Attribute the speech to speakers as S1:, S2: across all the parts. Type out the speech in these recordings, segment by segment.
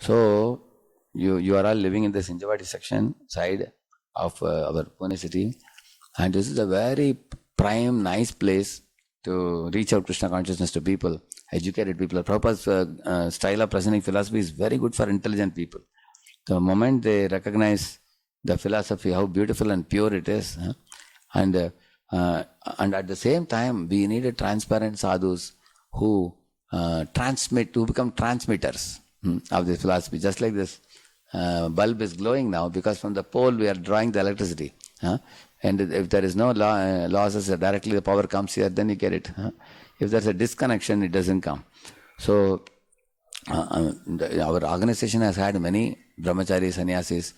S1: So you are all living in the Sinjavadi section side of our Pune city, and this is a very prime, nice place to reach out Krishna consciousness to people, educated people. Prabhupada's style of presenting philosophy is very good for intelligent people. The moment they recognize the philosophy, how beautiful and pure it is, and at the same time, we needed transparent sadhus who who become transmitters of this philosophy. Just like this bulb is glowing now, because from the pole we are drawing the electricity. And if there is no losses, directly the power comes here, then you get it. If there's a disconnection, it doesn't come. So our organization has had many brahmacharis, sannyasis.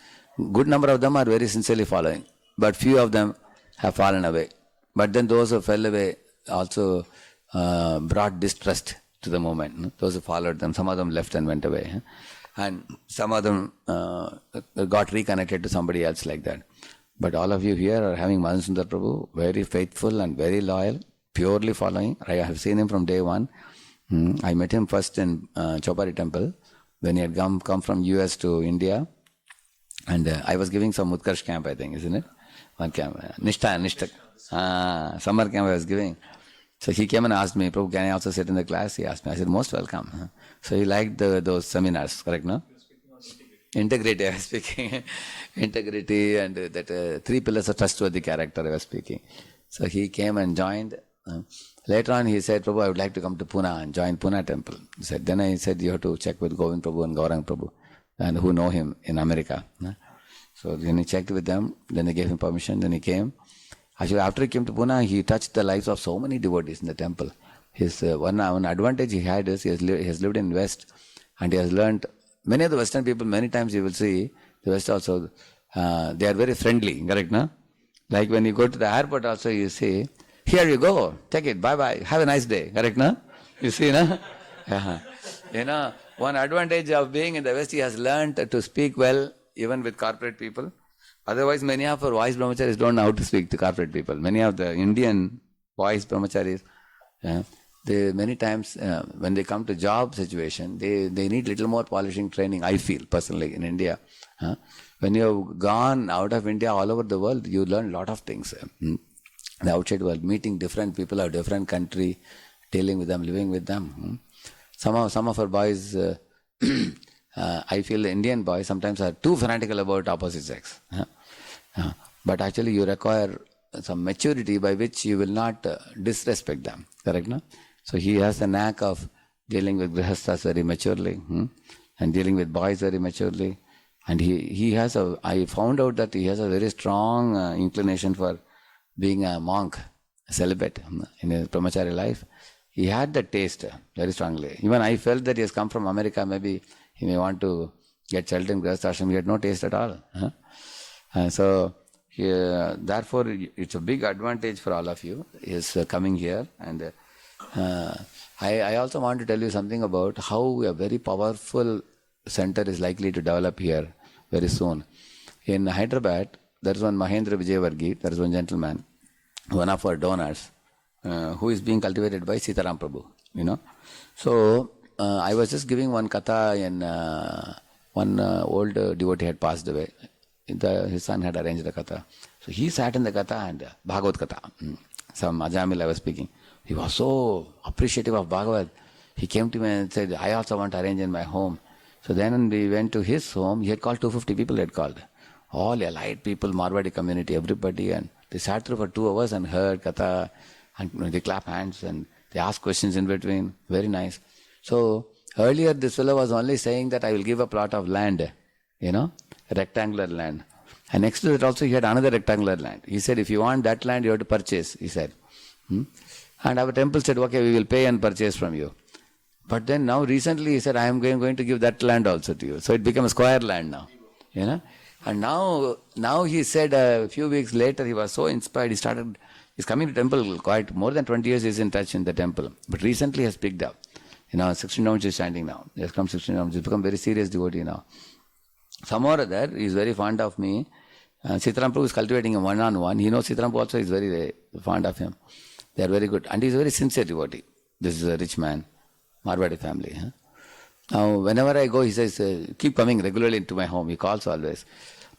S1: Good number of them are very sincerely following, but few of them have fallen away. But then those who fell away also brought distrust to the movement. Those who followed them, some of them left and went away. And some of them got reconnected to somebody else like that. But all of you here are having Madhusundar Prabhu, very faithful and very loyal, purely following. I have seen him from day one. I met him first in Chopari temple when he had come from US to India. And I was giving some Utkarsh camp, I think, isn't it? One camp. Nishtha. Summer camp I was giving. So he came and asked me, Prabhu, can I also sit in the class? He asked me. I said, most welcome. So he liked those seminars, correct, no? Integrity, I was speaking. Integrity and that 3 pillars of trustworthy character, I was speaking. So he came and joined. Later on he said, Prabhu, I would like to come to Pune and join Pune temple. He said, then I said, you have to check with Govind Prabhu and Gaurang Prabhu, and who know him in America. So then he checked with them, then they gave him permission, then he came. Actually, after he came to Pune, he touched the lives of so many devotees in the temple. His one advantage he had is he has lived in West, and he has learned. Many of the Western people, many times you will see, the West also, they are very friendly, correct, no? Like when you go to the airport also, you see, here you go, take it, bye-bye, have a nice day, correct, no? You see, no? You know, one advantage of being in the West, he has learned to speak well, even with corporate people. Otherwise, many of our wise brahmacharis don't know how to speak to corporate people. Many of the Indian wise brahmacharis, they many times when they come to job situation, they need little more polishing training, I feel personally in India. When you have gone out of India all over the world, you learn a lot of things. The outside world, meeting different people of different country, dealing with them, living with them. Some of our boys, I feel the Indian boys sometimes are too fanatical about opposite sex. But actually you require some maturity by which you will not disrespect them, correct, no? So he has the knack of dealing with grihasthas very maturely, and dealing with boys very maturely. And I found out that he has a very strong inclination for being a monk, a celibate in his brahmachari life. He had that taste very strongly. Even I felt that he has come from America, maybe he may want to get shelter in grihastha ashram. He had no taste at all. So therefore it's a big advantage for all of you, is coming here. And I also want to tell you something about how a very powerful center is likely to develop here very soon. In Hyderabad, there is one Mahendra Vijayvargi, there is one gentleman, one of our donors, who is being cultivated by Sitaram Prabhu, you know. So I was just giving one katha in one old devotee had passed away. His son had arranged the katha. So he sat in the katha and Bhagavad katha, some Ajamil I was speaking. He was so appreciative of Bhagavad. He came to me and said, I also want to arrange in my home. So then we went to his home. He had called 250 people, he had called. All allied people, Marwadi community, everybody. And they sat through for 2 hours and heard katha. And they clap hands and they ask questions in between. Very nice. So earlier this fellow was only saying that I will give a plot of land, you know, a rectangular land. And next to it also he had another rectangular land. He said, if you want that land, you have to purchase, he said. And our temple said, okay, we will pay and purchase from you. But then now recently he said, I am going to give that land also to you. So it became a square land now, you know. And now he said a few weeks later, he was so inspired, he's coming to temple quite more than 20 years he's in touch in the temple. But recently he has picked up. You know, 16 rounds is standing now. He has come 16 rounds. He's become very serious devotee now. Some or other, he is very fond of me. Sitaram Prabhu is cultivating him one-on-one. He knows Sitaram Prabhu also is very fond of him. They are very good. And he is a very sincere devotee. This is a rich man, Marwadi family. Now, whenever I go, he says, keep coming regularly into my home. He calls always.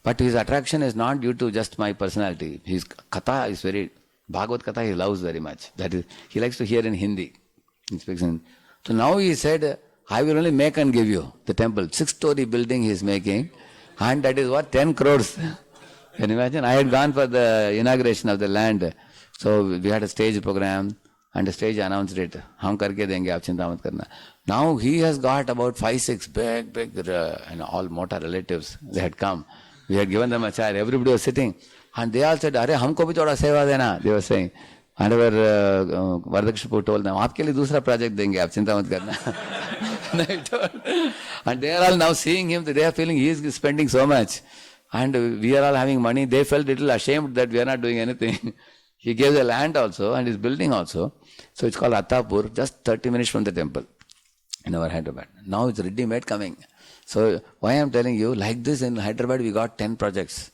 S1: But his attraction is not due to just my personality. His katha is very, Bhagavad Katha he loves very much. That is, he likes to hear in Hindi. He speaks in. So now he said, I will only make and give you the temple. 6-story building he is making. And that is what? 10 crores. Can you imagine? I had gone for the inauguration of the land. So we had a stage program. And the stage announced it. Hum karke denge, aap chinta mat karna. Now he has got about 5-6 big, and all Mota relatives. They had come. We had given them a chair. Everybody was sitting. And they all said, Are, humko bhi thoda seva dena. They were saying. And our Vardakshapur told them, Aapke liye dusra project denge, aap chinta mat karna. And they are all now seeing him. They are feeling he is spending so much. And we are all having money. They felt a little ashamed that we are not doing anything. He gave the land also and his building also. So it's called Attapur, just 30 minutes from the temple in our Hyderabad. Now it's ready-made coming. So why I am telling you, like this in Hyderabad we got 10 projects.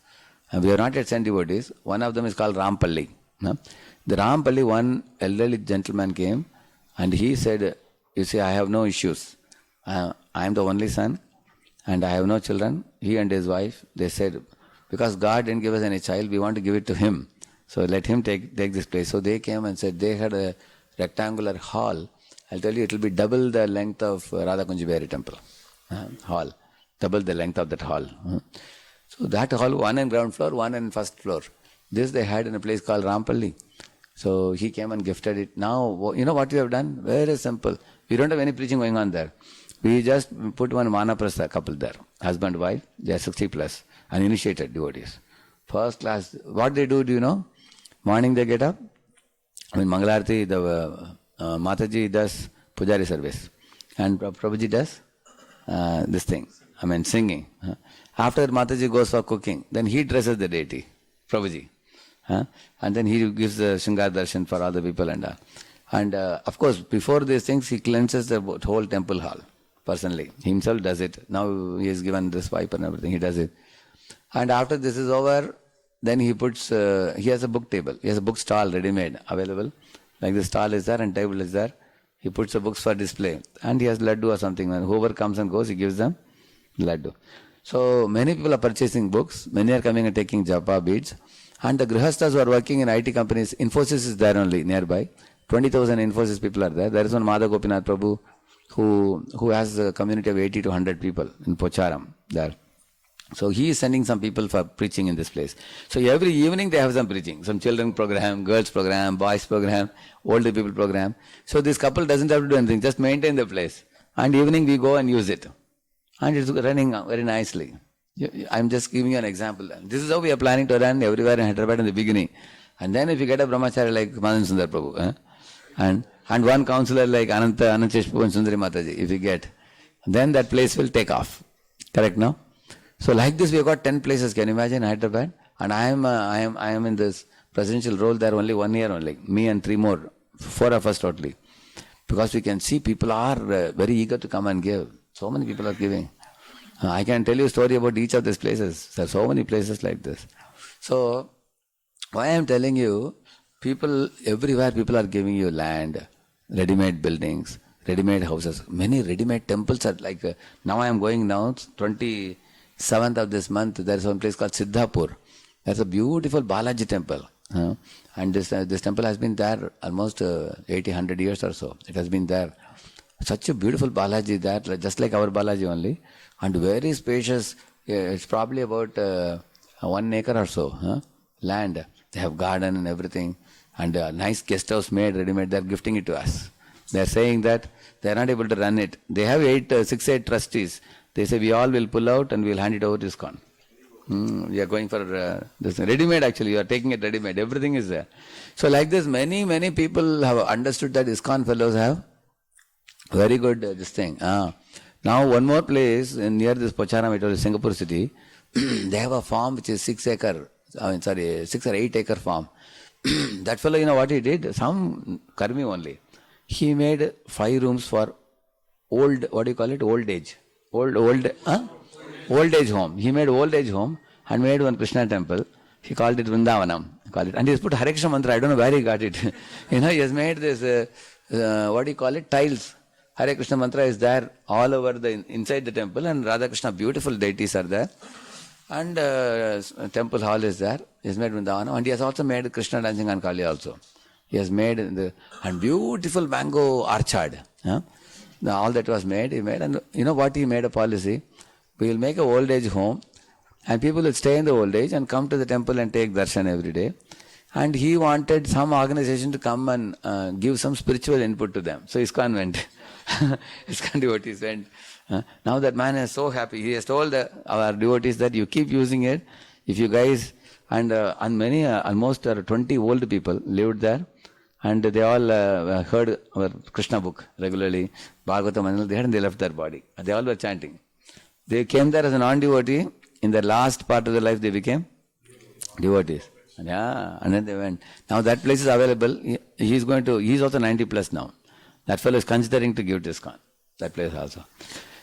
S1: And we are not yet sent devotees. One of them is called Rampalli. The Rampalli, one elderly gentleman came and he said, you see, I have no issues. I am the only son and I have no children. He and his wife, they said, because God didn't give us any child, we want to give it to him. So let him take this place. So they came and said they had a rectangular hall. I'll tell you, it will be double the length of Radha Kunji Bihari temple hall. Double the length of that hall. So that hall, one in ground floor, one in first floor. This they had in a place called Rampalli. So he came and gifted it. Now, you know what we have done? Very simple. We don't have any preaching going on there. We just put one Vanaprastha couple there. Husband, wife, they are 60 plus. Uninitiated devotees. First class. What they do you know? Morning they get up. Mangalarti, the Mataji does Pujari service. And Prabhuji does this thing. Singing. After Mataji goes for cooking, then he dresses the deity, Prabhuji. And then he gives the Shingar Darshan for all the people and all. And of course, before these things, he cleanses the whole temple hall personally. He himself does it. Now he has given this wipe and everything, he does it. And after this is over, then he puts, he has a book table. He has a book stall ready-made, available. Like the stall is there and table is there. He puts the books for display. And he has laddu or something. And whoever comes and goes, he gives them laddu. So many people are purchasing books. Many are coming and taking japa beads. And the grihasthas who are working in IT companies, Infosys is there only nearby. 20,000 Infosys people are there. There is one Madha Gopinath Prabhu who has a community of 80 to 100 people in Pocharam there. So he is sending some people for preaching in this place. So every evening they have some preaching. Some children program, girls program, boys program, older people program. So this couple doesn't have to do anything, just maintain the place. And evening we go and use it. And it's running very nicely. I'm just giving you an example. This is how we are planning to run everywhere in Hyderabad in the beginning. And then if you get a brahmachari like Madan Sundar Prabhu, and one counselor like Ananteshpu and Sundari Mataji, if you get, then that place will take off. Correct, no? So like this we have got 10 places, can you imagine, Hyderabad? And I am in this presidential role there only 1 year only. Me and 3 more, 4 of us totally. Because we can see people are very eager to come and give. So many people are giving. I can tell you a story about each of these places. There are so many places like this. So, why I am telling you, people, everywhere people are giving you land, ready-made buildings, ready-made houses. Many ready-made temples are like, now I am going now, 27th of this month, there is one place called Siddhapur. That's a beautiful Balaji temple. And this temple has been there almost 80, 100 years or so. It has been there. Such a beautiful Balaji there, just like our Balaji only. And very spacious, it's probably about 1 acre or so, land. They have garden and everything. And a nice guest house made, ready-made, they're gifting it to us. They're saying that they're not able to run it. They have 6-8 trustees. They say, we all will pull out and we'll hand it over to ISKCON. We are going for this ready-made actually, you are taking it ready-made, everything is there. So like this, many people have understood that ISKCON fellows have very good this thing. Now one more place near this Pocharam, it was Singapore city, they have a farm which is 6 or 8 acre farm. That fellow, you know what he did? Some Karmi only. He made 5 rooms for old, what do you call it? Old age. Old age home. He made old age home and made one Krishna temple. He called it Vrindavanam. And he has put Hare Krishna mantra. I don't know where he got it. He has made this, what do you call it? Tiles. Hare Krishna mantra is there all over the inside the temple, and Radha Krishna beautiful deities are there. And temple hall is there. He has made Vrindavana, and he has also made Krishna dancing on Kali also. He has made and beautiful mango orchard. All that was made, he made. And you know what he made a policy? We will make a old age home, and people will stay in the old age and come to the temple and take darshan every day. And he wanted some organization to come and give some spiritual input to them. So ISKCON went. ISKCON devotees went. Now that man is so happy. He has told our devotees that you keep using it. If you guys, and many, almost 20 old people lived there. And they all heard our Krishna book regularly, Bhagavatam, they had, and they left their body. They all were chanting. They came there as a non-devotee. In the last part of their life, they became devotees. And then they went. Now that place is available. He's also 90 plus now. That fellow is considering to give to ISKCON. That place also.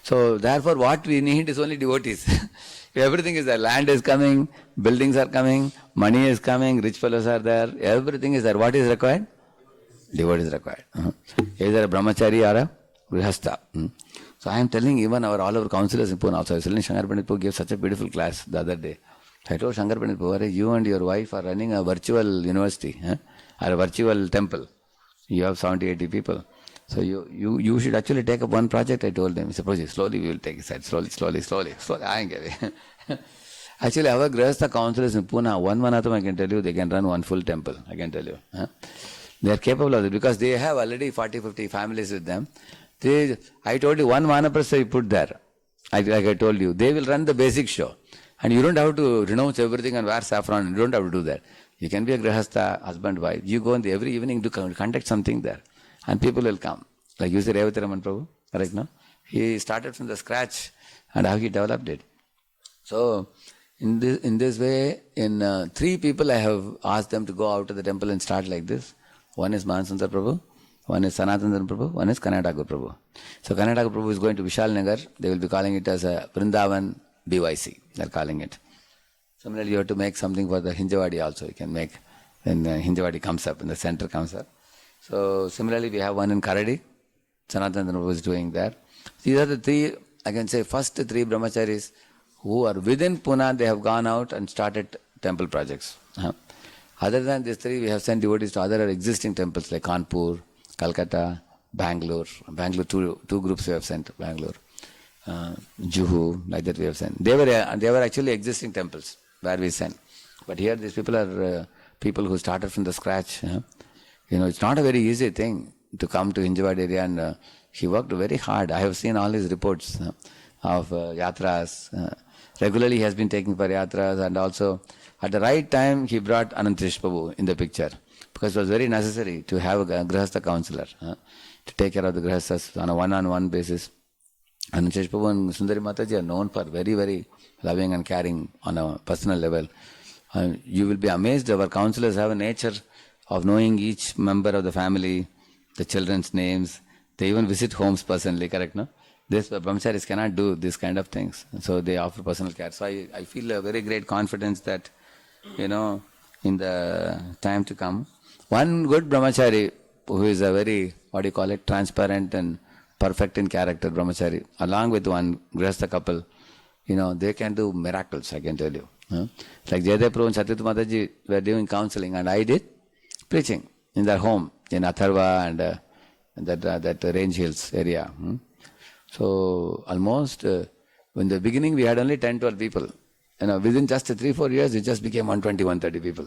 S1: So therefore, what we need is only devotees. Everything is there. Land is coming, buildings are coming, money is coming, rich fellows are there. Everything is there. What is required? Devotee is required. Either a brahmachari or a grihastha. So I am telling even all our counselors in Pune also. I was telling Shankar Pandit Prabhu gave such a beautiful class the other day. So I told Shankar Pandit Prabhu, you and your wife are running a virtual university or a virtual temple. You have 70, 80 people. So you should actually take up one project, I told them. He said, Prabhuji, slowly we will take it aside. Slowly. I am getting. Actually, our grihastha counselors in Pune, one Manatam, I can tell you, they can run one full temple. I can tell you. They are capable of it because they have already 40, 50 families with them. I told you, one Vanaprastha you put there. Like I told you, they will run the basic show. And you don't have to renounce everything and wear saffron. You don't have to do that. You can be a grihastha, husband, wife. You go in every evening to conduct something there. And people will come. Like you say, Revati Raman Prabhu, correct, no? He started from the scratch and how he developed it. So, in this way, in 3 people I have asked them to go out to the temple and start like this. One is Mahanasundar Prabhu, one is Sanatana Prabhu, one is Kannada Prabhu. So Kannada Prabhu is going to Vishal Nagar. They will be calling it as a Vrindavan BYC. They are calling it. Similarly, you have to make something for the Hinjawadi also. You can make when Hinjawadi comes up, and the center comes up. So similarly, we have one in Karadi. Sanatana Prabhu is doing that. These are the 3, I can say, first 3 brahmacharis who are within Pune. They have gone out and started temple projects. Other than these 3, we have sent devotees to other existing temples like Kanpur, Calcutta, Bangalore. Bangalore, two groups we have sent. Bangalore, Juhu, like that we have sent. They were actually existing temples where we sent. But here these people are people who started from the scratch. It's not a very easy thing to come to Hinjawadi area, and he worked very hard. I have seen all his reports of yatras. Regularly he has been taking for yatras, and also at the right time he brought Anantasesh Prabhu in the picture, because it was very necessary to have a grihastha counselor to take care of the grihasthas on a one-on-one basis. Anantasesh Prabhu and Sundari Mataji are known for very, very loving and caring on a personal level. You will be amazed, our counselors have a nature of knowing each member of the family, the children's names. They even visit homes personally, correct, no? This brahmacharis cannot do this kind of things. So they offer personal care. So I feel a very great confidence that, in the time to come, one good brahmachari who is a very, transparent and perfect in character brahmachari, along with one grihastha couple, they can do miracles, I can tell you. Like Jaydev Prabhu and Satyavati Mataji were doing counseling, and I did preaching in their home in Atharva and that Range Hills area. So almost in the beginning we had only 10-12 people. Within just 3-4 years it just became 120-130 people.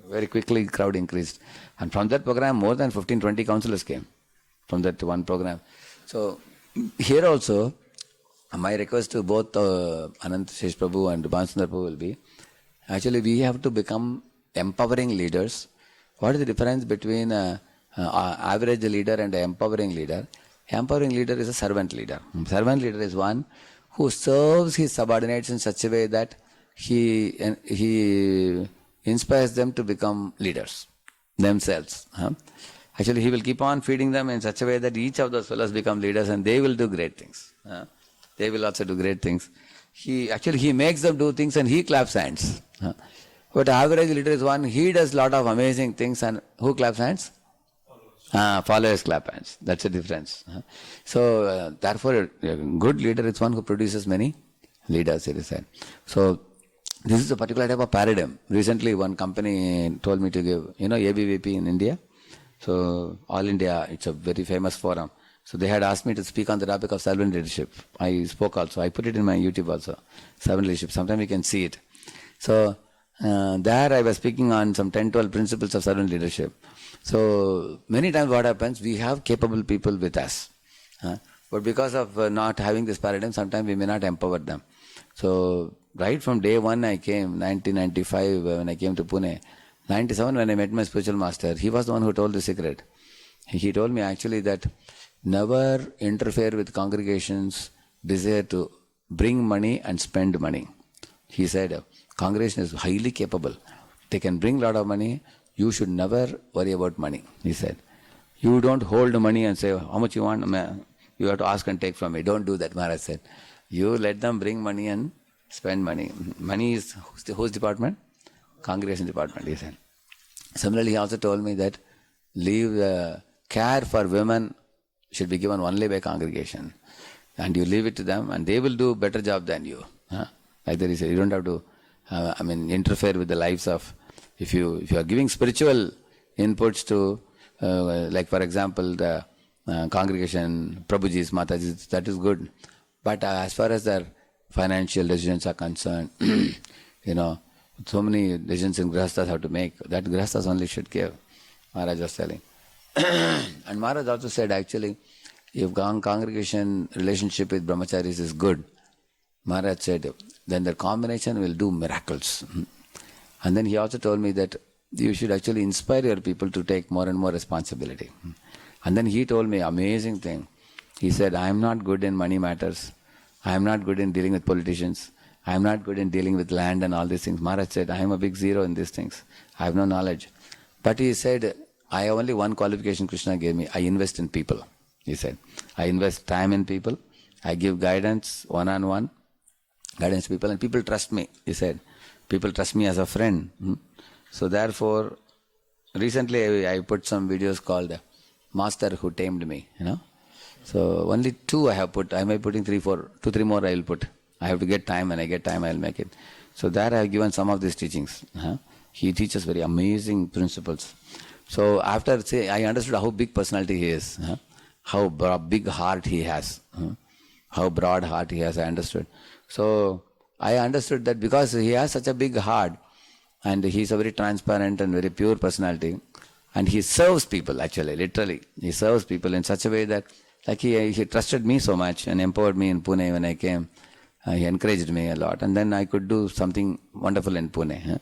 S1: Very quickly crowd increased. And from that program more than 15-20 counselors came from that one program. So here also my request to both Anantasesh Prabhu and Bhansundar Prabhu will be, actually we have to become empowering leaders. What is the difference between an average leader and an empowering leader? Empowering leader is a servant leader. Servant leader is one who serves his subordinates in such a way that he inspires them to become leaders themselves. Actually, he will keep on feeding them in such a way that each of those fellows become leaders, and they will do great things. They will also do great things. He makes them do things and he claps hands. But average leader is one, he does lot of amazing things, and who claps hands? Followers clap hands. That's the difference. So, therefore, a good leader is one who produces many leaders, it is said. So, this is a particular type of paradigm. Recently, one company told me to give, ABVP in India. So, All India, it's a very famous forum. So, they had asked me to speak on the topic of servant leadership. I spoke also. I put it in my YouTube also. Servant leadership. Sometimes you can see it. So, there I was speaking on some 10, 12 principles of servant leadership. So, many times what happens, we have capable people with us. But because of not having this paradigm, sometimes we may not empower them. So, right from day one I came, 1995 when I came to Pune, 97 when I met my spiritual master, he was the one who told the secret. He told me actually that never interfere with congregations' desire to bring money and spend money. He said, congregation is highly capable. They can bring a lot of money. You should never worry about money, he said. You don't hold money and say, how much you want? You have to ask and take from me. Don't do that, Maharaj said. You let them bring money and spend money. Money is whose department? Congregation department, he said. Similarly, he also told me that care for women should be given only by congregation. And you leave it to them and they will do better job than you. Like that he said, you don't have to interfere with the lives of, if you are giving spiritual inputs to, like for example, the congregation, Prabhujis, Matajis, that is good. But as far as their financial decisions are concerned, so many decisions in Grihasthas have to make, that Grihasthas only should give, Maharaj was telling. And Maharaj also said actually, if congregation relationship with brahmacharis is good, Maharaj said, then the combination will do miracles. And then he also told me that you should actually inspire your people to take more and more responsibility. And then he told me amazing thing. He said, I am not good in money matters. I am not good in dealing with politicians. I am not good in dealing with land and all these things. Maharaj said, I am a big zero in these things. I have no knowledge. But he said, I have only one qualification Krishna gave me. I invest in people. He said, I invest time in people. I give guidance, one-on-one, guidance to people, and people trust me. He said, people trust me as a friend. So therefore, recently I put some videos called Master Who Tamed Me, So only 2 I have put. I may be putting 2, 3 more I will put. I have to get time. When I get time, I will make it. So there I have given some of these teachings. He teaches very amazing principles. So after, I understood how big personality he is. How big heart he has. How broad heart he has, I understood. So I understood that because he has such a big heart and he is a very transparent and very pure personality, and he serves people actually, literally. He serves people in such a way that like he trusted me so much and empowered me in Pune when I came. He encouraged me a lot, and then I could do something wonderful in Pune.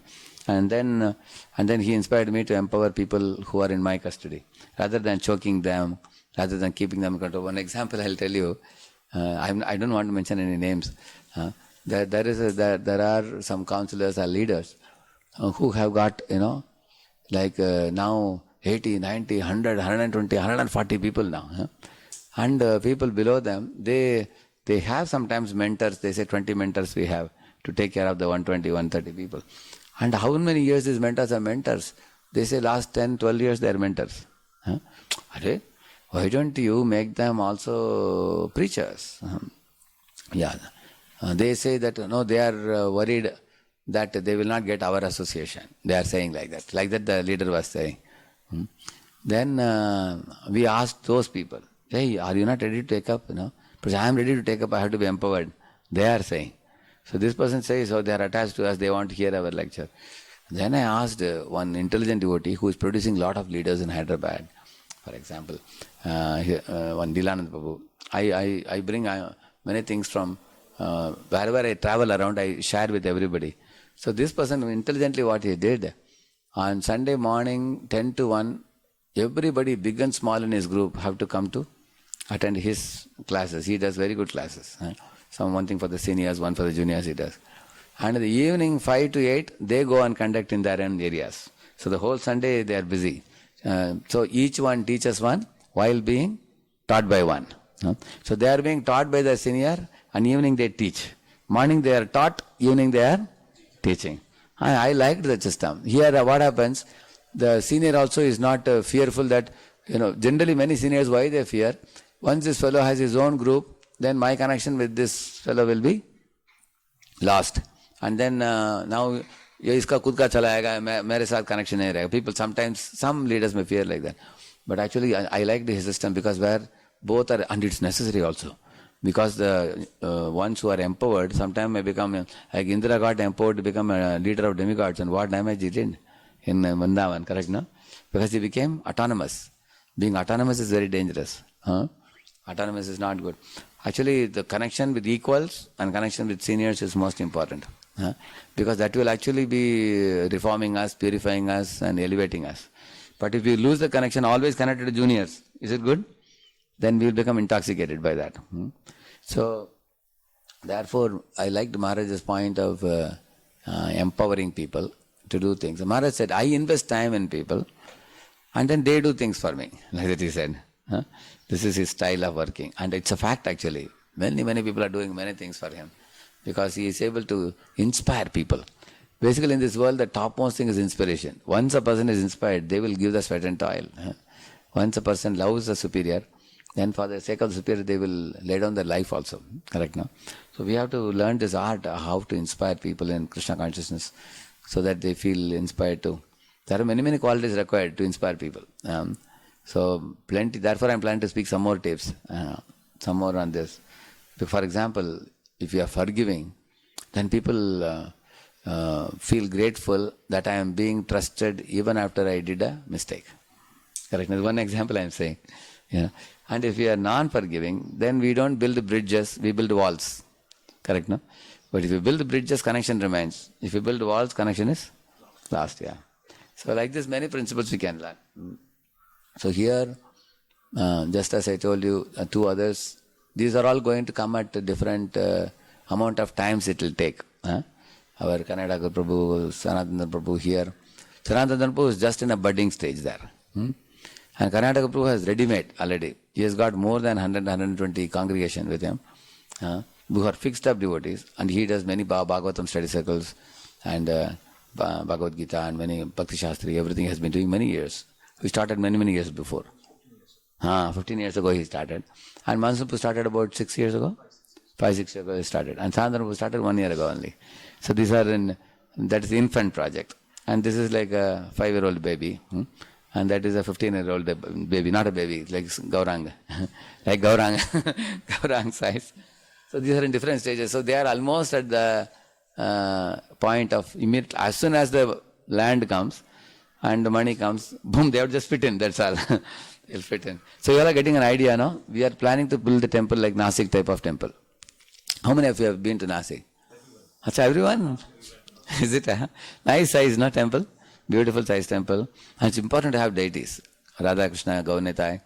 S1: And then he inspired me to empower people who are in my custody, rather than choking them, rather than keeping them in control. One example I'll tell you. I don't want to mention any names. There are some counselors or leaders who have got now 80, 90, 100, 120, 140 people now. And people below them, they have sometimes mentors. They say 20 mentors we have to take care of the 120, 130 people. And how many years these mentors are mentors? They say last 10, 12 years they are mentors. Why don't you make them also preachers? They say that they are worried that they will not get our association. They are saying like that. Like that the leader was saying. Then we asked those people, hey, are you not ready to take up? Because I am ready to take up, I have to be empowered. They are saying. So this person says, they are attached to us, they want to hear our lecture. Then I asked one intelligent devotee who is producing a lot of leaders in Hyderabad, for example, one Dilanand Babu. I bring many things from wherever I travel around, I share with everybody. So this person intelligently what he did, on Sunday morning 10 to 1, everybody big and small in his group have to come to attend his classes. He does very good classes. One thing for the seniors, one for the juniors he does. And in the evening 5 to 8, they go and conduct in their own areas. So the whole Sunday they are busy. So each one teaches one while being taught by one. So they are being taught by the senior, and evening they teach. Morning they are taught, evening they are teaching. I liked the system. Here what happens, the senior also is not fearful that Generally many seniors, why they fear? Once this fellow has his own group, then my connection with this fellow will be lost. And then now, ये इसका खुद का चला आएगा, मेरे साथ connection नहीं रहेगा. People sometimes, some leaders may fear like that. But actually, I like the system because where both are, and it's necessary also. Because the ones who are empowered sometimes may become, like Indra got empowered to become a leader of demigods, and what damage he did in Vrindavan, correct, no? Because he became autonomous. Being autonomous is very dangerous. Autonomous is not good. Actually, the connection with equals and connection with seniors is most important. Because that will actually be reforming us, purifying us, and elevating us. But if we lose the connection, always connected to juniors, is it good? Then we will become intoxicated by that. So, therefore, I liked Maharaj's point of empowering people to do things. Maharaj said, I invest time in people and then they do things for me. Like that he said. This is his style of working. And it's a fact actually. Many people are doing many things for him because he is able to inspire people. Basically in this world, the topmost thing is inspiration. Once a person is inspired, they will give the sweat and toil. Once a person loves the superior, then for the sake of the superior, they will lay down their life also. Correct, no? So we have to learn this art, how to inspire people in Krishna consciousness so that they feel inspired too. There are many qualities required to inspire people. So plenty, therefore I am planning to speak some more tapes, some more on this. For example, if you are forgiving, then people feel grateful that I am being trusted even after I did a mistake. Correct? That's one example I am saying. And if we are non-forgiving, then we don't build bridges, we build walls. Correct, no? But if you build bridges, connection remains. If you build walls, connection is lost, So like this, many principles we can learn. So here, just as I told you, two others, these are all going to come at a different amount of times it will take. Our Kannada Prabhu, Sanatana Prabhu here. Sanatana Prabhu is just in a budding stage there. And Karnataka Prabhu has ready-made already. He has got more than 100, 120 congregation with him, who are fixed up devotees, and he does many Bhagavatam study circles and Bhagavad Gita and many Bhakti Shastri, everything has been doing many years. We started many years before. 15 years ago he started. And Mansupu started about 6 years ago? 5, 6 years ago he started. And Sandhana started 1 year ago only. So these are that is the infant project. And this is like a 5-year-old baby. And that is a 15-year-old baby, not a baby, like Gauranga. Like Gauranga, Gauranga size. So these are in different stages. So they are almost at the point of immediate, as soon as the land comes and the money comes, boom, they have just fit in, that's all. They'll fit in. So you all are getting an idea, no? We are planning to build a temple like Nasik type of temple. How many of you have been to Nasik? Achha, everyone? Is it a nice size, no, temple? Beautiful size temple. And it's important to have deities. Radha, Krishna, Gaurnitai.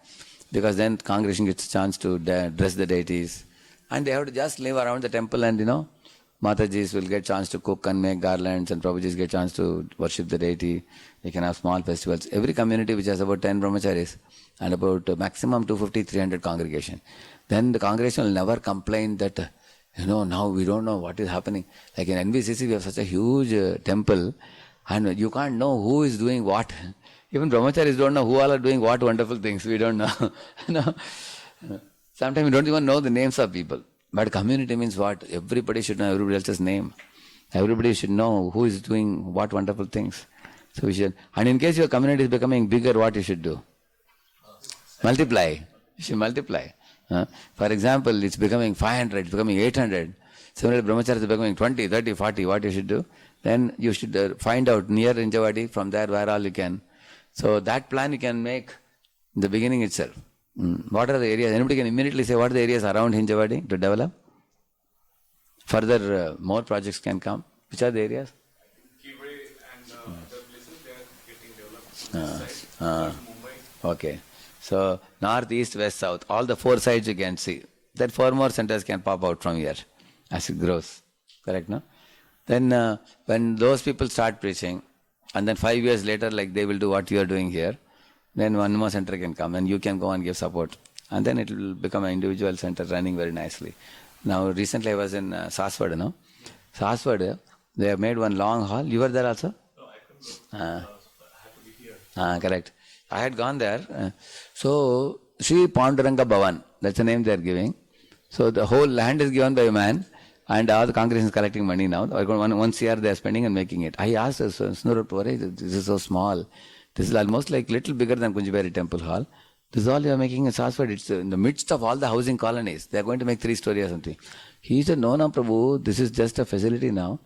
S1: Because then congregation gets a chance to dress the deities. And they have to just live around the temple and, Matajis will get chance to cook and make garlands, and Prabhujis get chance to worship the deity. They can have small festivals. Every community which has about 10 brahmacharis and about maximum 250, 300 congregation. Then the congregation will never complain that, now we don't know what is happening. Like in NVCC, we have such a huge temple, and you can't know who is doing what. Even brahmacharis don't know who all are doing what wonderful things. We don't know. Sometimes we don't even know the names of people. But community means what? Everybody should know everybody else's name. Everybody should know who is doing what wonderful things. So we should. And in case your community is becoming bigger, what you should do? Multiply. You should multiply. For example, it's becoming 500, it's becoming 800. Similarly, brahmachari is becoming 20, 30, 40. What you should do? Then you should find out near Hinjawadi, from there where all you can. So that plan you can make in the beginning itself. What are the areas? Anybody can immediately say what are the areas around Hinjawadi to develop? Further, more projects can come. Which are the areas?
S2: Kivre and other places, they are getting developed. Mumbai.
S1: Okay. So, north, east, west, south, all the 4 sides you can see. Then 4 more centers can pop out from here as it grows. Correct, no? Then when those people start preaching, and then 5 years later, like they will do what you are doing here, then 1 more center can come and you can go and give support. And then it will become an individual center running very nicely. Now, recently I was in Saswad, no? Saswad, they have made one long hall. You were there also?
S2: No, I couldn't go. I had to be here.
S1: Correct. I had gone there. So, Sri Panduranga Bhavan, that's the name they are giving. So, the whole land is given by a man, and all the congregation is collecting money now. Once a year they are spending and making it. I asked Snurupore, this is so small. This is almost like little bigger than Kunjiberi Temple Hall. This is all you are making in Saswad. It's in the midst of all the housing colonies. They are going to make 3-story or something. He said, no, Prabhu, this is just a facility now.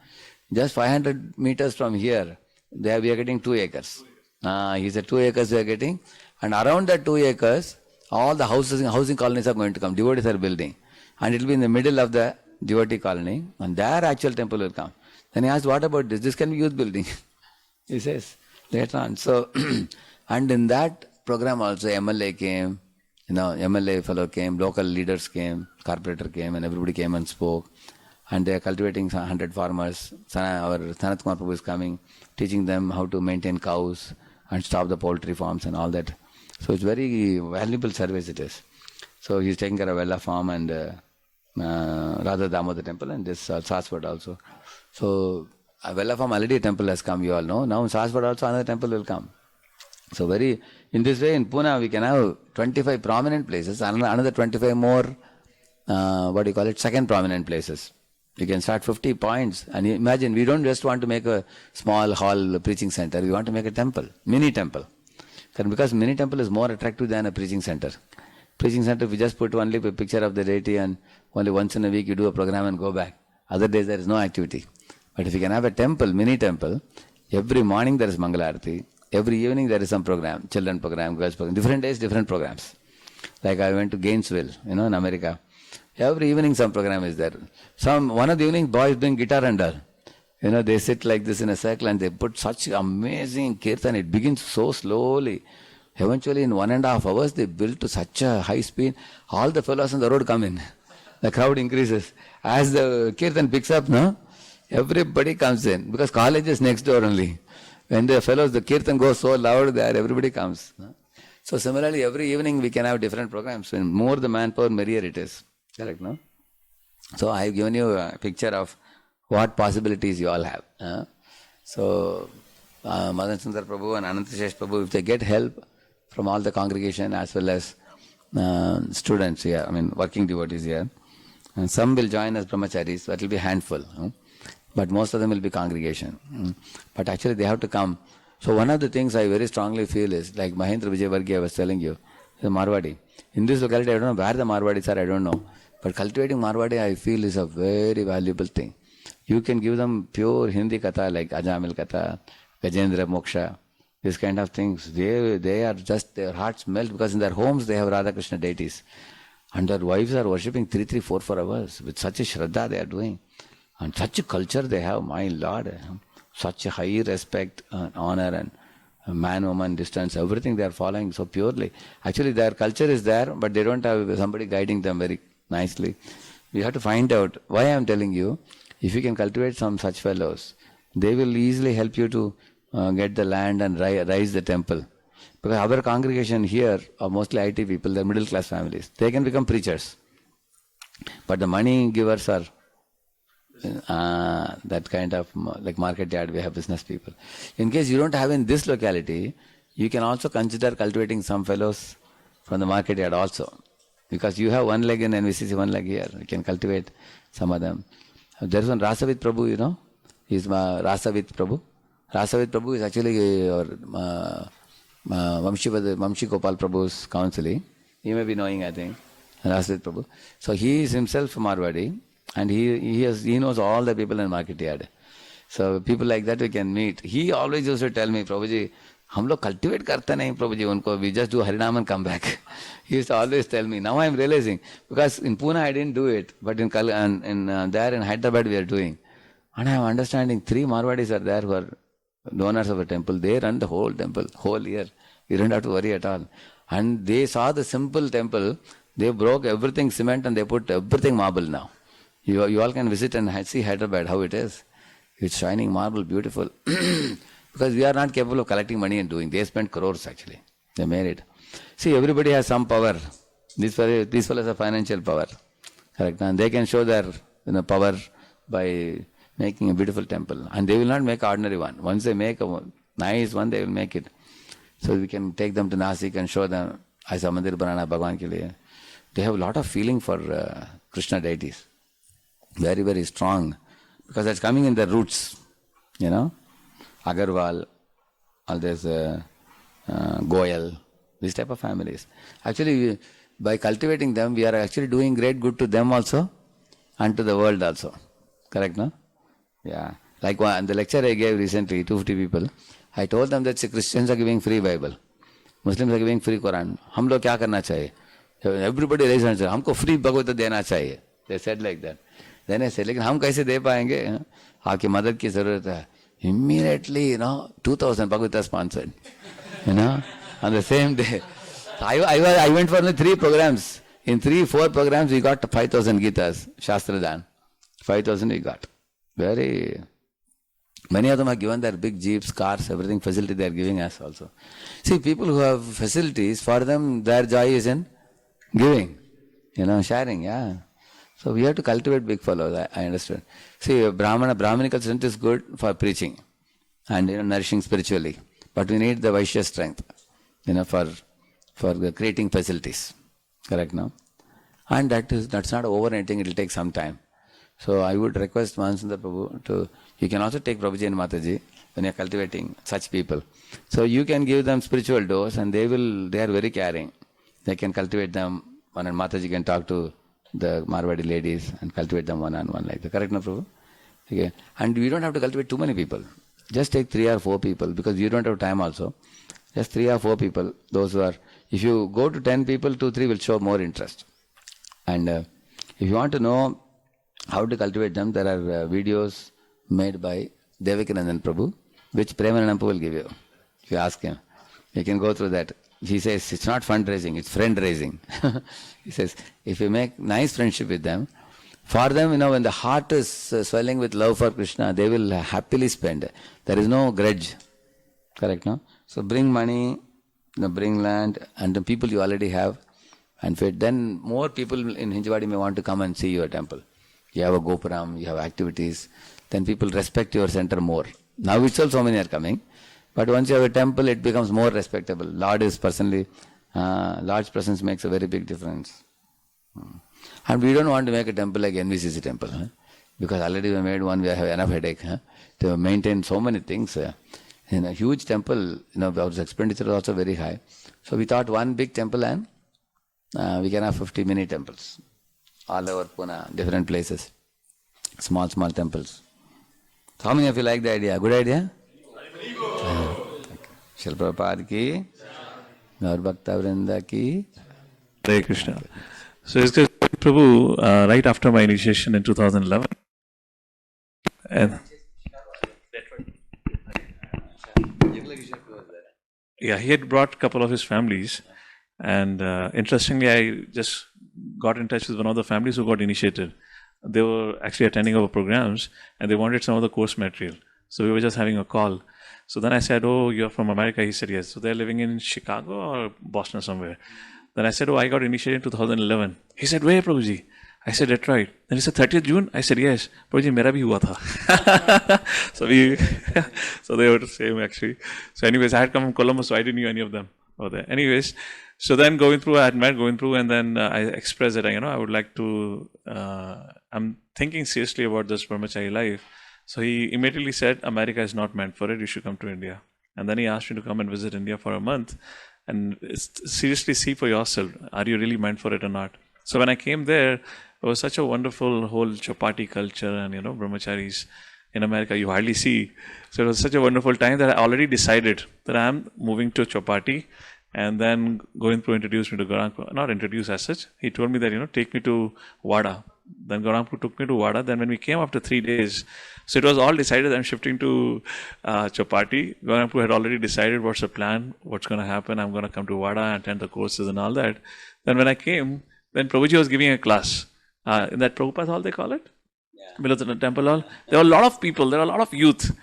S1: Just 500 meters from here, we are getting 2 acres. He said 2 acres we are getting. And around that 2 acres, all the housing colonies are going to come. Devotees are building. And it will be in the middle of the devotee colony. And their actual temple will come. Then he asked, what about this? This can be youth building. He says, later on. So, and in that program also, MLA came, MLA fellow came, local leaders came, corporator came, and everybody came and spoke. And they are cultivating 100 farmers. Our Sanat Kumar Prabhu is coming, teaching them how to maintain cows and stop the poultry farms and all that. So it's very valuable service it is. So he's taking care of Vella farm and Radha Damodar temple and this Saswad also. So Vella farm already a temple has come, you all know. Now in Saswad also another temple will come. So in this way in Pune we can have 25 prominent places, another 25 more, second prominent places. You can start 50 points and imagine we don't just want to make a small hall preaching center, we want to make a temple, mini temple. Because mini temple is more attractive than a preaching center. Preaching center, we just put only a picture of the deity and only once in a week you do a program and go back. Other days there is no activity. But if you can have a temple, mini temple, every morning there is Mangalarati, every evening there is some program, children program, girls program, different days, different programs. Like I went to Gainesville, in America. Every evening some program is there. One of the evenings boys doing guitar and all. They sit like this in a circle and they put such amazing kirtan. It begins so slowly. Eventually in 1.5 hours they built to such a high speed. All the fellows on the road come in. The crowd increases. As the kirtan picks up, everybody comes in. Because college is next door only. When the kirtan goes so loud there, everybody comes. So similarly, every evening we can have different programs. When more the manpower, merrier it is. Correct, no? So I have given you a picture of what possibilities you all have. So Madan Sundar Prabhu and Anantashesh Prabhu, if they get help from all the congregation as well as students here, working devotees here, and some will join as brahmacharis, that will be a handful. But most of them will be congregation. But actually they have to come. So one of the things I very strongly feel is, like Mahendra Vijayvargiya I was telling you, the Marwadi. In this locality, I don't know where the Marwadis are, I don't know. But cultivating Marwadi, I feel, is a very valuable thing. You can give them pure Hindi katha like Ajamil katha, Gajendra Moksha, these kind of things. They are just, their hearts melt because in their homes they have Radha Krishna deities. And their wives are worshipping 3, 4 hours. With such a Shraddha they are doing. And such a culture they have, my Lord. Such a high respect and honor and man-woman distance, everything they are following so purely. Actually their culture is there, but they don't have somebody guiding them very nicely. We have to find out why I am telling you. If you can cultivate some such fellows, they will easily help you to get the land and raise the temple. Because our congregation here are mostly IT people, they are middle class families. They can become preachers. But the money givers are that kind of, like market yard, we have business people. In case you don't have in this locality, you can also consider cultivating some fellows from the market yard also. Because you have one leg in NVCC, one leg here. You can cultivate some of them. There is one Rasavit Prabhu, He is Rasavit Prabhu. Rasavit Prabhu is actually Vamshi Gopal Prabhu's counsel. You may be knowing, I think, Rasavit Prabhu. So he is himself Marwadi. And he knows all the people in market yard. So people like that we can meet. He always used to tell me, Prabhuji, हम लोग cultivate करते नहीं Prabhuji उनको, we just do Harinam and come back. He used to always tell me. Now I am realizing, because in Pune I didn't do it, but in there in Hyderabad we are doing. And I am understanding 3 Marwadis are there who are donors of a temple. They run the whole temple, whole year. You don't have to worry at all. And they saw the simple temple, they broke everything cement and they put everything marble now. You all can visit and see Hyderabad, how it is. It's shining marble, beautiful. Because we are not capable of collecting money and doing. They spent crores actually. They made it. See, everybody has some power. These fellows have financial power. Correct? And they can show their power by making a beautiful temple. And they will not make an ordinary one. Once they make a nice one, they will make it. So we can take them to Nasik and show them aisa mandir banana Bhagwan ke liye. They have a lot of feeling for Krishna deities. Very, very strong. Because that's coming in their roots. You know, Agarwal, all this Goyal, these type of families. Actually, by cultivating them, we are actually doing great good to them also and to the world also. Correct, no? Yeah. Like the lecture I gave recently, 250 people, I told them that Christians are giving free Bible, Muslims are giving free Quran. हम लोग क्या करना चाहिए? Everybody raise hands. हमको free भगवत देना चाहिए. They said like that. Then I said, लेकिन हम कैसे दे पाएंगे? आपकी मदद की जरूरत है. Immediately, 2000 Bhagavata sponsored. On the same day. I went for only 3 programs. In 3-4 programs, we got 5,000 Gitas, Shastra Dan. 5,000 we got. Many of them are given their big jeeps, cars, everything, facility they are giving us also. See, people who have facilities, for them, their joy is in giving, sharing, yeah. So we have to cultivate big followers, I understand. See, Brahmanical strength is good for preaching and nourishing spiritually. But we need the Vaishya strength, for creating facilities. Correct, no? And that's not overnighting, it will take some time. So I would request Mahansundar Prabhu you can also take Prabhuji and Mataji when you are cultivating such people. So you can give them spiritual dose and they are very caring. They can cultivate them, and Mataji can talk to the Marwadi ladies and cultivate them one-on-one like that. Correct, no, Prabhu? Okay. And we don't have to cultivate too many people. Just take 3 or 4 people because you don't have time also. Just 3 or 4 people, those who are, if you go to 10 people, 2-3 will show more interest. And if you want to know how to cultivate them, there are videos made by Devakinandan Prabhu, which Premanand Prabhu will give you. If you ask him, you can go through that. He says, it's not fundraising, it's friend raising. He says, if you make nice friendship with them, for them, when the heart is swelling with love for Krishna, they will happily spend. There is no grudge. Correct, no? So bring money, bring land, and the people you already have, and fit. Then more people in Hinjawadi may want to come and see your temple. You have a Gopuram, you have activities, then people respect your center more. Now itself so many are coming, but once you have a temple, it becomes more respectable. Lord is personally, Lord's presence makes a very big difference. And we don't want to make a temple like NVCC temple, because already we made one, we have enough headache to maintain so many things. In a huge temple, our expenditure is also very high. So we thought one big temple and we can have 50 mini temples all over Pune, different places, small temples. So how many of you like the idea? Good idea? Srila Prabhupada ki, Gaur Bhakta Vrinda ki.
S3: Hare Krishna. So it's just Prabhu, right after my initiation in 2011, and yeah, he had brought a couple of his families, and interestingly, I just got in touch with one of the families who got initiated. They were actually attending our programs, and they wanted some of the course material. So we were just having a call. So then I said, "Oh, you're from America?" He said, "Yes." So they're living in Chicago or Boston somewhere. Then I said, "Oh, I got initiated in 2011." He said, "Where, Prabhuji?" I said, "Detroit." Then he said, "30th June?" I said, "Yes." "Prabhuji, mera bhi hua tha." So they were the same actually. So anyways, I had come from Columbus, so I didn't know any of them over there. Anyways, so then I had met going through, and then I expressed that, I would like to, I'm thinking seriously about this brahmachari life. So he immediately said, "America is not meant for it, you should come to India." And then he asked me to come and visit India for a month and seriously see for yourself, are you really meant for it or not? So when I came there, it was such a wonderful whole chapati culture and, brahmacharis in America, you hardly see. So it was such a wonderful time that I already decided that I'm moving to chapati. And then going through introduced me to Gaurangpur, not introduced as such. He told me that, take me to Wada. Then Gaurangpur took me to Wada. Then when we came after 3 days, so it was all decided I'm shifting to Chapati. Gaurangpur had already decided what's the plan, what's going to happen. I'm going to come to Wada and attend the courses and all that. Then when I came, then Prabhuji was giving a class. In that Prabhupada hall, they call it? Yeah. Below the temple hall. There were a lot of people, there were a lot of youth.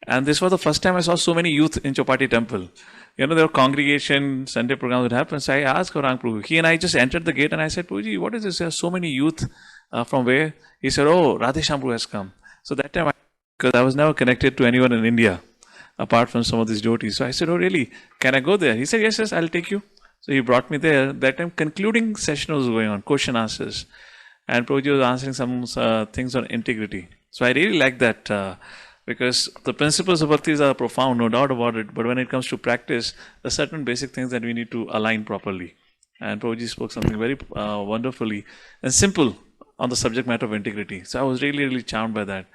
S3: And this was the first time I saw so many youth in Chapati temple. There were congregation, Sunday programs would happen. So I asked Gaurang, he and I just entered the gate and I said, "Prabhuji, what is this? There are so many youth from where?" He said, "Oh, Radhe Shambhu has come." So that time, because I was never connected to anyone in India, apart from some of these devotees. So I said, oh really? Can I go there? He said, yes, yes, I'll take you. So he brought me there. That time concluding session was going on, question answers. And Prabhuji was answering some things on integrity. So I really like that because the principles of bhakti are profound, no doubt about it. But when it comes to practice, there are certain basic things that we need to align properly. And Prabhuji spoke something very wonderfully and simple on the subject matter of integrity. So I was really, really charmed by that.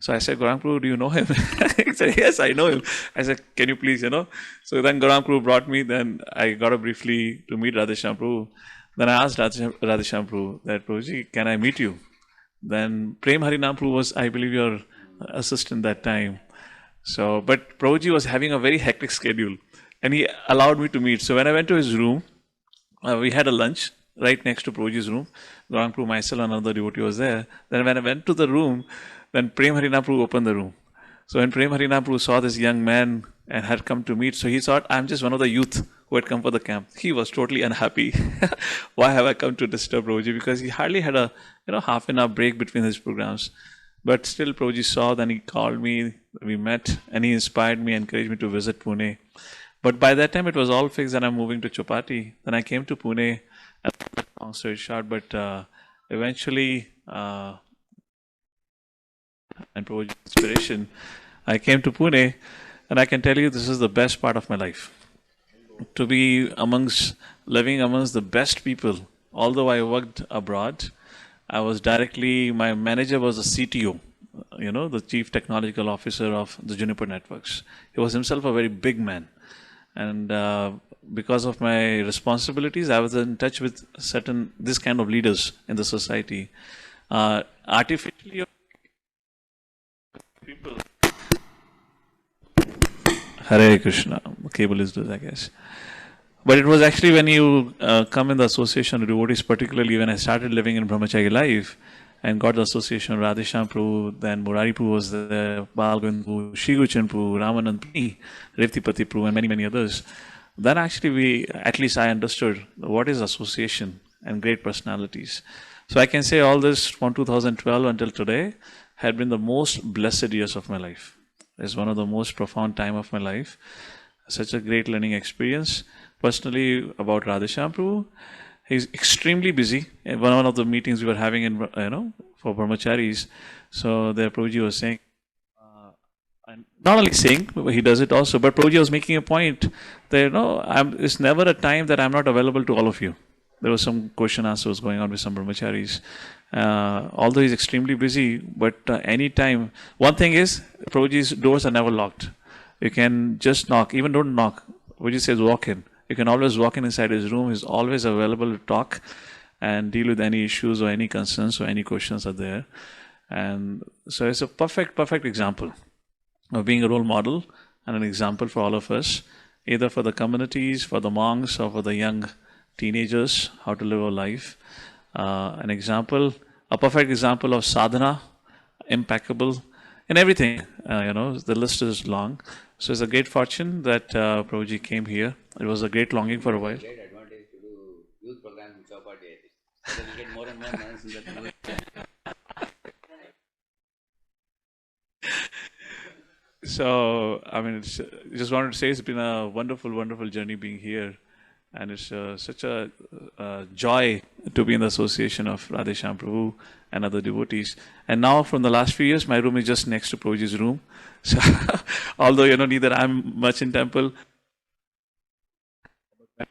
S3: So I said, Gaurang Prabhu, do you know him? He said, yes, I know him. I said, can you please, So then Gaurang Prabhu brought me. Then I got up briefly to meet Radheshyam Prabhu. Then I asked Radheshyam Prabhu that, Prabhuji, can I meet you? Then Prem Harinam Prabhu was, I believe, your assistant that time. So, but Prabhuji was having a very hectic schedule and he allowed me to meet. So when I went to his room, we had a lunch right next to Prabhuji's room. Gaurang Prabhu, myself, and another devotee was there. Then when I went to the room, then Prem Harinam Prabhu opened the room. So when Prem Harinam Prabhu saw this young man and had come to meet, so he thought, I'm just one of the youth who had come for the camp. He was totally unhappy. Why have I come to disturb Prabhuji? Because he hardly had a half an hour break between his programs. But still Prabhuji saw, then he called me, we met, and he inspired me, encouraged me to visit Pune. But by that time it was all fixed and I'm moving to Chopati. Then I came to Pune, long story short, but eventually, and Prabhuji's inspiration, I came to Pune, and I can tell you this is the best part of my life. To be living amongst the best people. Although I worked abroad, I was my manager was the CTO, the Chief Technological Officer of the Juniper Networks. He was himself a very big man. And because of my responsibilities, I was in touch with this kind of leaders in the society. Artificially, people. Hare Krishna. The cable is loose, I guess. But it was actually when you come in the association of devotees, particularly when I started living in Brahmachari life and got the association of Radheshyam Prabhu, then Murari Prabhu was there, Bal Govind Prabhu, Shri Guruchan Prabhu, Ramanand Prabhu, Revtipati Prabhu, and many, many others. Then actually at least I understood what is association and great personalities. So I can say all this from 2012 until today had been the most blessed years of my life. It's one of the most profound time of my life. Such a great learning experience. Personally, about Radheshyam Prabhu, he's extremely busy. In one of the meetings we were having in, for brahmacharis, so there Prabhuji was saying, and not only saying, he does it also, but Prabhuji was making a point that, it's never a time that I'm not available to all of you. There was some question answers going on with some brahmacharis. Although he's extremely busy, but any time, one thing is, Prabhuji's doors are never locked. You can just knock, even don't knock. Prabhuji says walk in. You can always walk in inside his room. He's always available to talk and deal with any issues or any concerns or any questions are there. And so it's a perfect example of being a role model and an example for all of us, either for the communities, for the monks, or for the young teenagers, how to live a life. A perfect example of sadhana, impeccable in everything. The list is long. So it's a great fortune that Prabhuji came here. It was a great longing for a while.
S1: Great advantage to do youth programs in Chowpatty, I think. So that we get more and more months in that.
S3: So, just wanted to say it's been a wonderful, wonderful journey being here. And it's such a joy to be in the association of Radheshyam Prabhu and other devotees. And now from the last few years, my room is just next to Prabhuji's room. So, although, neither I'm much in temple, I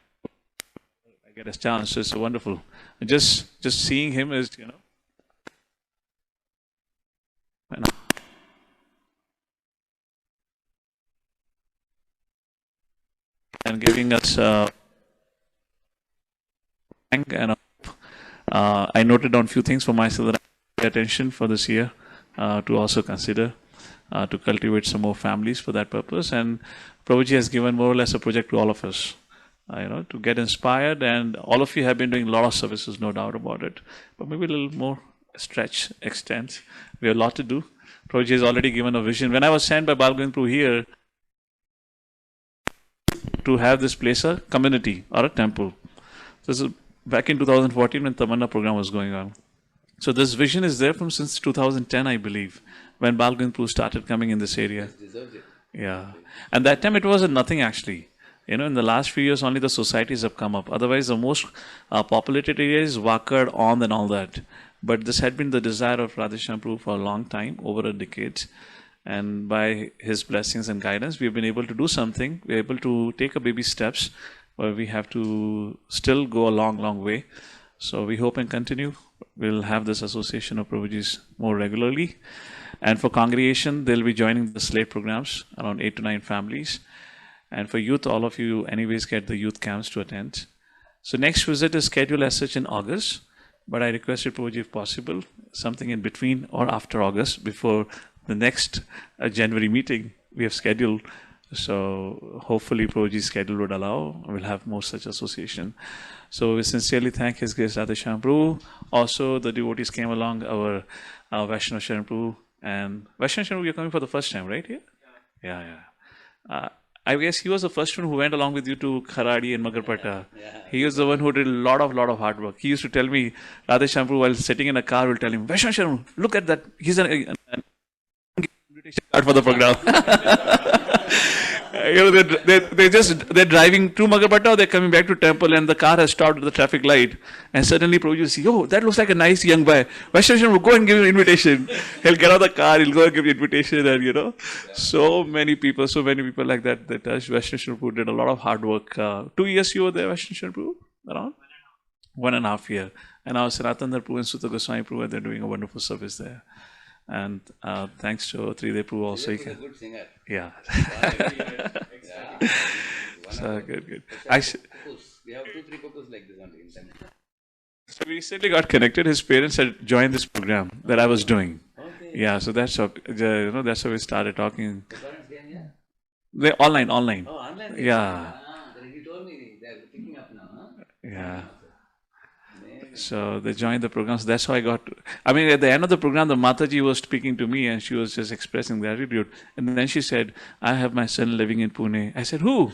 S3: get a chance. So it's wonderful. And just seeing him is, and giving us and I noted down a few things for myself that I pay attention for this year to also consider to cultivate some more families for that purpose. And Prabhuji has given more or less a project to all of us, to get inspired. And all of you have been doing a lot of services, no doubt about it. But maybe a little more extent. We have a lot to do. Prabhuji has already given a vision. When I was sent by Bal Govind Prabhu here to have this place a community or a temple. This is back in 2014 when Tamanna program was going on. So this vision is there from since 2010, I believe, when Bal Govind Prabhu started coming in this area. Yeah. And that time it was nothing actually. You know, in the last few years, only the societies have come up. Otherwise, the most populated area is Wakad, On, and all that. But this had been the desire of Radheshyam Prabhu for a long time, over a decade. And by his blessings and guidance, we've been able to do something. We're able to take a baby steps, but we have to still go a long, long way. So we hope and continue. We'll have this association of Prabhujis more regularly. And for congregation, they'll be joining the slate programs, around 8 to 9 families. And for youth, all of you anyways get the youth camps to attend. So next visit is scheduled as such in August. But I requested Prabhuji, if possible, something in between or after August, before the next January meeting we have scheduled. So hopefully Prabhuji's schedule would allow. We'll have more such association. So we sincerely thank His Grace Radheshyam Prabhu. Also, the devotees came along, our Vaishnav Sharan Prabhu. And Vaishnav Sharan Prabhu, you're coming for the first time, right? Yeah. I guess he was the first one who went along with you to Kharadi and Magarpata.
S1: Yeah.
S3: He was the one who did a lot of hard work. He used to tell me, Radheshyam Prabhu, while sitting in a car, will tell him, Vaishnav Sharan, look at that. He's an invitation card for the program. They're driving to Magarpata, they're coming back to temple, and the car has stopped at the traffic light. And suddenly Prabhuji will see, oh, that looks like a nice young boy. Vaishnav Sharan will go and give you an invitation. He'll get out of the car, he'll go and give you an invitation, and so many people like that touched. Vaishnav Sharan Prabhu did a lot of hard work. 2 years you were there, Vaishnav Sharan Prabhu? Around? 1.5 years. And now Sanatana Prabhu and Sutta Goswami Prabhu, they're doing a wonderful service there. And thanks to Trideva Prabhu also.
S1: He was a good singer.
S3: Yeah.
S1: Yeah.
S3: So good.
S1: We have 2-3 couples like this only in Tamil.
S3: So we recently got connected. His parents had joined this program that I was doing.
S1: Okay.
S3: Yeah, so that's how that's how we started talking.
S1: The parents came here?
S3: They online.
S1: Oh, online.
S3: Yeah.
S1: He told me they're picking up now. Huh?
S3: Yeah.
S1: Amazing.
S3: So they joined the program. So that's how I got. At the end of the program, the Mataji was speaking to me, and she was just expressing gratitude. And then she said, "I have my son living in Pune." I said, "Who?"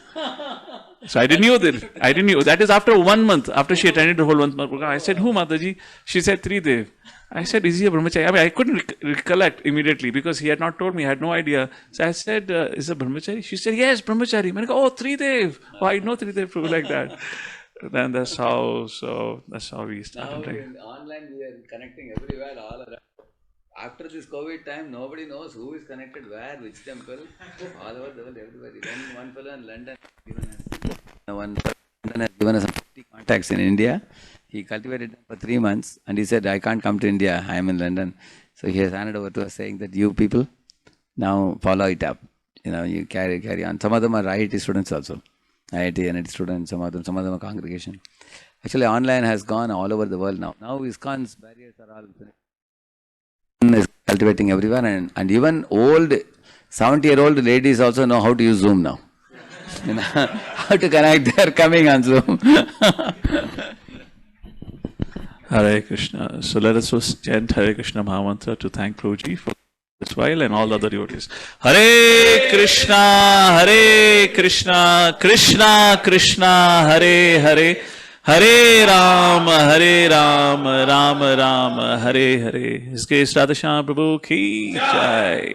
S3: So I didn't know that. That is after 1 month, after she attended the whole 1 month program. I said, "Who, Mataji?" She said, "Tridev." I said, "Is he a brahmachari?" I mean, I couldn't recollect immediately because he had not told me. I had no idea. So I said, "Is a brahmachari?" She said, "Yes, brahmachari." I go, "Oh, Tridev." Oh, I know Tridev Prabhu like that. Then that's how we started.
S1: Now in online we are connecting everywhere, all around. After this COVID time, nobody knows who is connected where, which temple. All over the world, everybody. Then one fellow in London has given us some 50 contacts in India. He cultivated them for 3 months and he said, "I can't come to India, I am in London." So he has handed over to us saying that you people now follow it up. You carry on. Some of them are IIT students also. IIT, NIT students, some of them are congregation. Actually, online has gone all over the world now. Now ISKCON's barriers are all is cultivating everywhere, and even old 70-year-old ladies also know how to use Zoom now. How to connect, they are coming on Zoom.
S3: Hare Krishna. So let us first chant Hare Krishna Mahamantra to thank Prabhuji for this while and all the other devotees. Hare Krishna, Krishna Krishna, Hare Hare, Hare Ram, Ram Ram, Hare Hare. His Grace Radheshyam Prabhu ki jai.